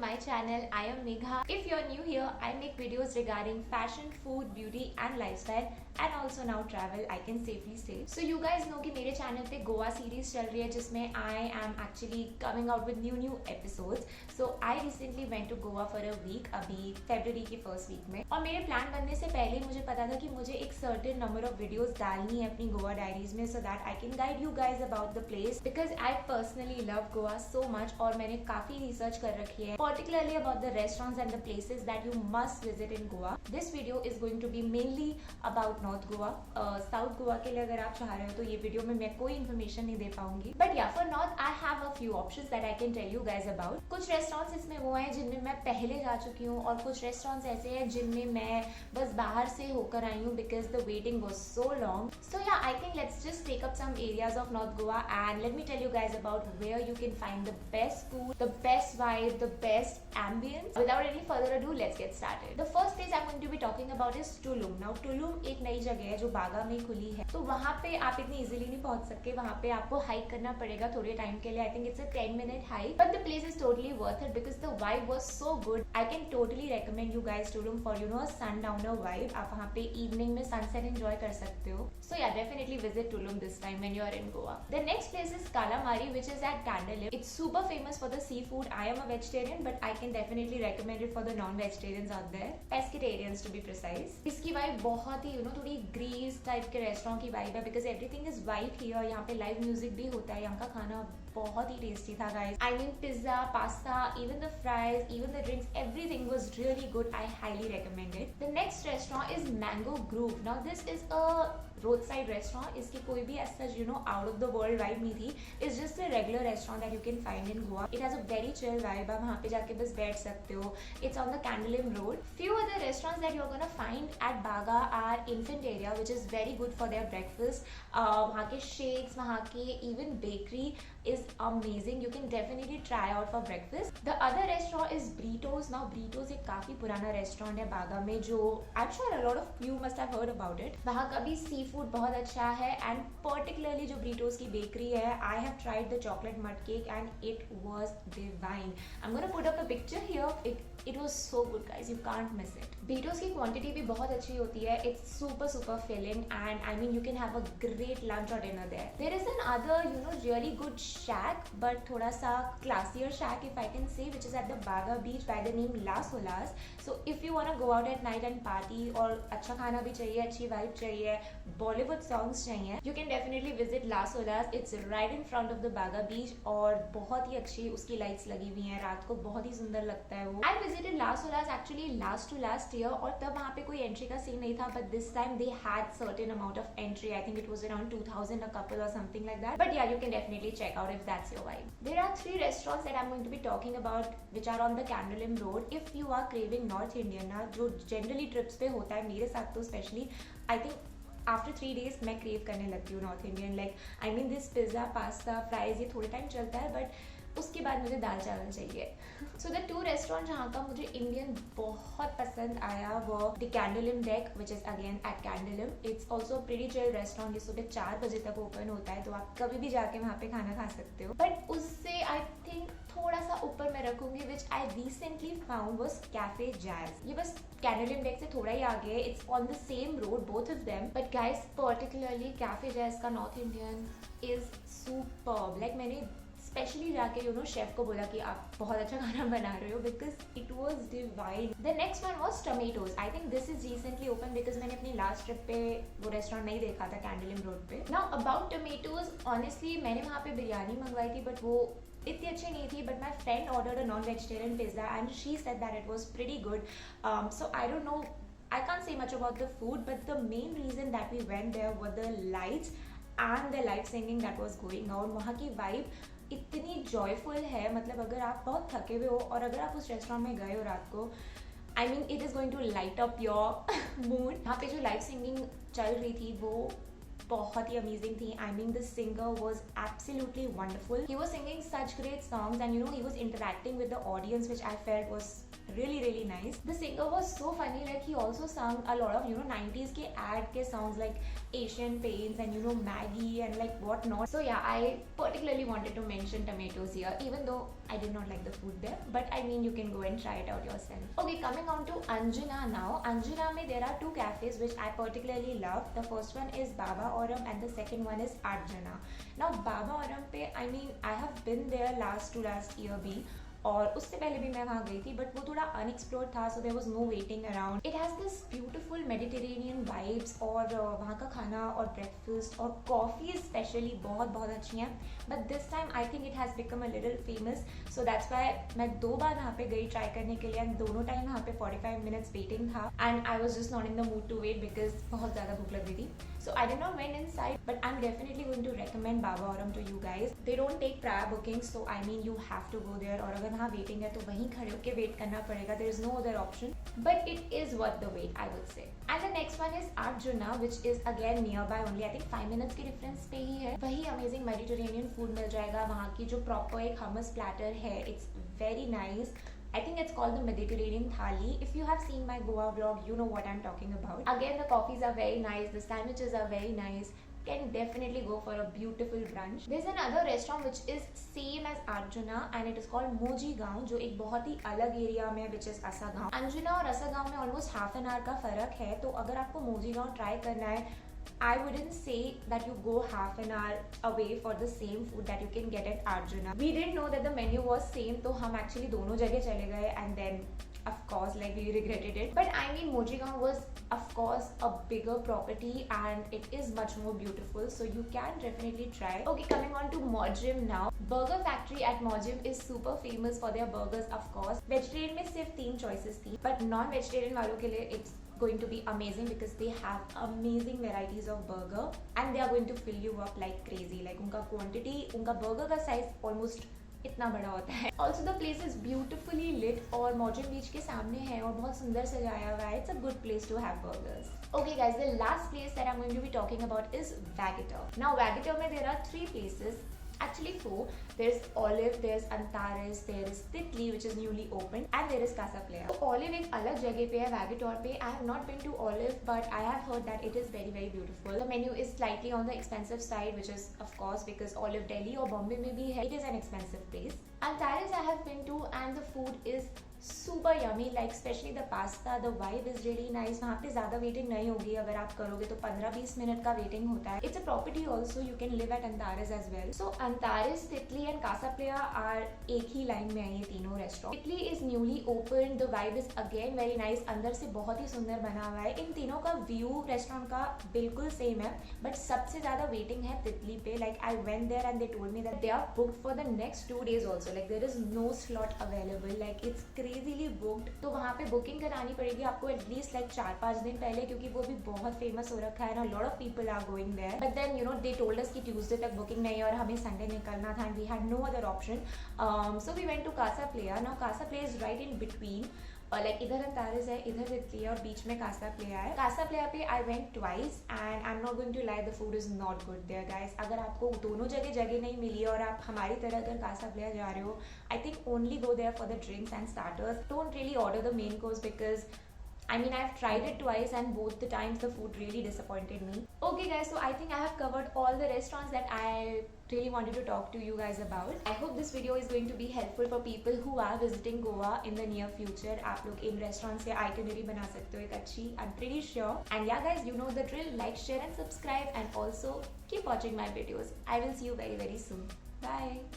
my channel. I am Megha. If you're new here, I make videos regarding fashion, food, beauty and lifestyle and also now travel, I can safely say. So you guys know कि मेरे channel पे Goa series चल रही है जिसमें I am actually coming out with new episodes. So I recently went to Goa for a week अभी February की first week में, और मेरे plan बनने से पहले मुझे पता था कि मुझे एक certain number of videos डालनी है अपनी गोवा डायरीज में so that I can guide you guys about the place because I personally love Goa so much और मैंने काफी research कर रखी है particularly about the restaurants and the places that you must visit in Goa. This video is going to be mainly about North Goa. South Goa के लिए अगर आप चाह रहे हो तो ये वीडियो में मैं कोई इन्फॉर्मेशन नहीं दे पाऊंगी. But yeah, for North I have a few options that I can tell you guys about. कुछ रेस्टोरेंट्स इसमें वो हैं जिनमें मैं पहले जा चुकी हूँ और कुछ रेस्टोरेंट्स ऐसे हैं जिनमें मैं बस बाहर से होकर आई हूँ because the waiting was so long. So yeah, I think let's just take up some areas of North Goa and let me tell you guys about where you can find the best food, the best vibe, the best ambience. Without any further ado, let's get started. The first place I'm going to be talking about is Tulum. Now Tulum एक नई जगह है जो बागा में खुली है, तो वहाँ पे आप इतनी इजीली नहीं पहुँच सकते. वहाँ पे आपको हाइक करना पड़ेगा थोड़े टाइम के लिए. I think it's a 10-minute hike, but the place is totally worth it because the vibe was so good. I can totally recommend you guys Tulum for a sundowner vibe. आप वहाँ पे evening में sunset enjoy कर सकते हो. So yeah, definitely visit Tulum this time when you are in Goa. The next place is Calamari, which is at Candlelim. It's super famous for the seafood. I am a vegetarian, but I can definitely recommend it for the non-vegetarians out there, pescatarians to be precise. इसकी vibe बहुत ही थोड़ी Greece type के restaurant की vibe है because everything is white here. यहाँ पे live music भी होता है. यहाँ का खाना बहुत ही टेस्टी था guys. I mean pizza, pasta, even the fries, even the drinks, everything was really good. I highly recommend it. The next restaurant is Mango Groove. Now this is a roadside restaurant. इसकी कोई भी as such out of the world vibe नहीं थी. It's just a regular restaurant that you can find in Goa. It has a very chill vibe. आप वहाँ पे जाके बस बैठ सकते हो. It's on the Candlelim Road. Few other restaurants that you're gonna find at Baga are Infant Area, which is very good for their breakfast. वहाँ के shakes, वहाँ के even bakery is amazing. You can definitely try out for breakfast. The other restaurant is Britos. Now Britos एक काफी पुराना restaurant है बागा में जो I'm sure a lot of you must have heard about it. वहाँ का भी seafood बहुत अच्छा है and particularly जो Britos की bakery है, I have tried the chocolate mud cake and it was divine. I'm gonna put up a picture here. It was so good guys, you can't miss it. Britos की quantity भी बहुत अच्छी होती है. It's super filling and I mean you can have a great lunch or dinner there. There is another really good shack but थोड़ा सा classier shack if I can say, which is at the Baga beach by the name Las Olas. So if you wanna go out at night and party और अच्छा खाना भी चाहिए, अच्छी vibe चाहिए, Bollywood songs चाहिए, you can definitely visit Las Olas. It's right in front of the Baga beach और बहुत ही अच्छी उसकी lights लगी हुई हैं. रात को बहुत ही सुंदर लगता है वो. I visited Las Olas actually last to last year और तब वहाँ पे कोई entry का scene नहीं था, but this time they had certain amount of entry. I think it was around 2000 a couple or something like that. But yeah, you can definitely check out if that's your vibe. There are 3 restaurants that I'm going to be talking about which are on the Candlelim Road. If you are craving North Indian ना, जो generally trips पे होता है मेरे साथ तो especially, I think after 3 days मैं crave करने लगती हूँ North Indian. Like I mean this pizza, pasta, fries ये थोड़े टाइम चलता है but उसके बाद मुझे दाल चावल चाहिए. So the 2 restaurant जहाँ का मुझे इंडियन बहुत पसंद आया वो The Candlelim Deck, which is again at Candlelim. It's also a pretty chill restaurant. ये सुबह 4 बजे तक ओपन होता है तो आप कभी भी जाके वहाँ पे खाना खा सकते हो. But उससे I think थोड़ा सा ऊपर मैं रखूंगी which I recently found was Cafe Jazz. ये बस Candlelim Deck से थोड़ा ही आगे है. It's on the same road, both of them. But guys, particularly Cafe Jazz का North Indian is superb. Like मैंने स्पेशली जाके शेफ को बोला कि आप बहुत अच्छा खाना बना रहे हो because it was divine. The next one was tomatoes. I think this is recently open because मैंने अपनी लास्ट ट्रिप पे वो रेस्टोरेंट नहीं देखा था कैंडलिम रोड पे. नाउ अबाउट टमेटोज, ऑनेस्टली मैंने वहाँ पे बिरयानी मंगवाई थी बट वो इतनी अच्छी नहीं थी. But my friend ordered a non vegetarian pizza and she said that it was pretty good. So I don't know, I can't say much about the food, but the main reason that we went there were the lights and the live singing that was going on. वहाँ की vibe इतनी joyful है, मतलब अगर आप बहुत थके हुए हो और अगर आप उस रेस्टोरेंट में गए हो रात को, I mean it is going to light up your mood. यहाँ पे जो लाइव सिंगिंग चल रही थी वो बहुत ही अमेजिंग थी. I mean the singer was absolutely wonderful. He was singing such great songs and he was interacting with the audience which I felt was really nice. The singer was so funny, like he also sang a lot of 90s के ad के songs like Asian Paints and Maggie and like whatnot. So yeah, I particularly wanted to mention tomatoes here, even though I did not like the food there, but I mean you can go and try it out yourself. Okay, coming on to Anjuna now. Anjuna mein there are two cafes which I particularly love. The first one is Baba Aurum and the second one is Arjuna. Now Baba Aurum पे I mean I have been there last year भी, और उससे पहले भी मैं वहाँ गई थी, बट वो थोड़ा अनएक्सप्लोर्ड था, so there was no waiting around. It has this beautiful Mediterranean vibes, और वहाँ का खाना और ब्रेकफास्ट और कॉफ़ी स्पेशली बहुत बहुत अच्छी हैं. But this time I think it has become a little famous, so that's why मैं 2 बार वहाँ पे गई ट्राई करने के लिए, एंड दोनों टाइम वहाँ पे 45 मिनट्स वेटिंग था, and I was just not in the mood to wait because बहुत ज़्यादा भूख लग रही थी. So I did not went inside, but I'm definitely going to recommend Baba Aurum to you guys. They don't take prior bookings, so I mean you have to go there. और अगर वहाँ waiting है तो वहीं खड़े होके wait करना पड़ेगा. There is no other option, but it is worth the wait, I would say. And the next one is Arjuna, which is again nearby only. I think 5 minutes के difference पे ही है. वही amazing Mediterranean food मिल जाएगा. वहाँ की जो proper एक hummus platter है, it's very nice. I think it's called the Mediterranean Thali. If you have seen my Goa vlog, you know what I'm talking about. Again, the coffees are very nice, the sandwiches are very nice. Can definitely go for a beautiful brunch. There's another restaurant which is same as Arjuna and it is called Moji Gaon, जो एक बहुत ही अलग area में, which is Asagaon. Anjuna और Asagaon में almost half an hour का फर्क है, तो अगर आपको मोजी गांव ट्राई करना है, I wouldn't say that you go half an hour away for the same food that you can get at Arjuna. We didn't know that the menu was same, तो हम actually दोनों जगह चले गए, and then of course like we regretted it. But I mean Moji Gaon was of course a bigger property and it is much more beautiful, so you can definitely try. Okay, coming on to Mojim now. Burger Factory at Mojim is super famous for their burgers, of course. Vegetarian में सिर्फ 3 choices थी, but non-vegetarian वालों के लिए it's going to be amazing because they have amazing varieties of burger and they are going to fill you up like crazy. Like उनका quantity, उनका burger का size almost इतना बड़ा होता है. Also the place is beautifully lit और Mojim Beach के सामने है और बहुत सुंदर सजाया हुआ है. It's a good place to have burgers. Okay guys, the last place that I'm going to be talking about is Vagator. Now Vagator में there are 3 places. Actually 4. There's Olive, there's Antares, there is Titli which is newly opened, and there is Casa Playa. So Olive एक अलग जगह पे है, Vagator पे. I have not been to Olive, but I have heard that it is very beautiful. The menu is slightly on the expensive side, which is of course because Olive Delhi और Bombay में भी है. It is an expensive place. Antares I have been to, and the food is super yummy, like especially the pasta, the vibe is really nice. वहाँ पे ज़्यादा waiting नहीं होगी, अगर आप करोगे तो 15-20 मिनट का waiting होता है. It's a property also, you can live at Antares as well. So Antares, Titli and Casa Playa are एक ही लाइन में है ये तीनों restaurant. Titli is newly opened, the vibe is again very nice, अंदर से बहुत ही सुंदर बना हुआ है. इन तीनों का व्यू रेस्टोरेंट का बिल्कुल सेम है, बट सबसे ज़्यादा waiting है Titli पे. Like I went there and they told me that they are booked for the next 2 days also. Like there is no slot available. Like it's crazily booked. तो वहाँ पे booking करानी पड़ेगी आपको एटलीस्ट लाइक 4-5 दिन पहले, क्योंकि वो भी बहुत फेमस हो रखा है ना. Lot of people are going there, but then they told us कि ट्यूसडे तक बुकिंग नहीं है और हमें संडे निकलना था, and we had no other option. So we went to Casa Playa. Now Casa Playa is right in between, और like इधर अंतारेस है, इधर तितली है, और बीच में कासा प्लेया है. कासा प्लेया पे I went twice and I am not going to lie, the food is not good there guys. अगर आपको दोनों जगह नहीं मिली और आप हमारी तरह अगर कासा प्लेया जा रहे हो, I think only go there for the drinks and starters. Don't really order the main course because I mean I've tried it twice and both the times the food really disappointed me. Okay guys, so I think I have covered all the restaurants that I really wanted to talk to you guys about. I hope this video is going to be helpful for people who are visiting Goa in the near future. आप लोग इन restaurant से itinerary बना सकते हो एक अच्छी, I'm pretty sure. And yeah guys, you know the drill. Like, share and subscribe, and also keep watching my videos. I will see you very soon. Bye.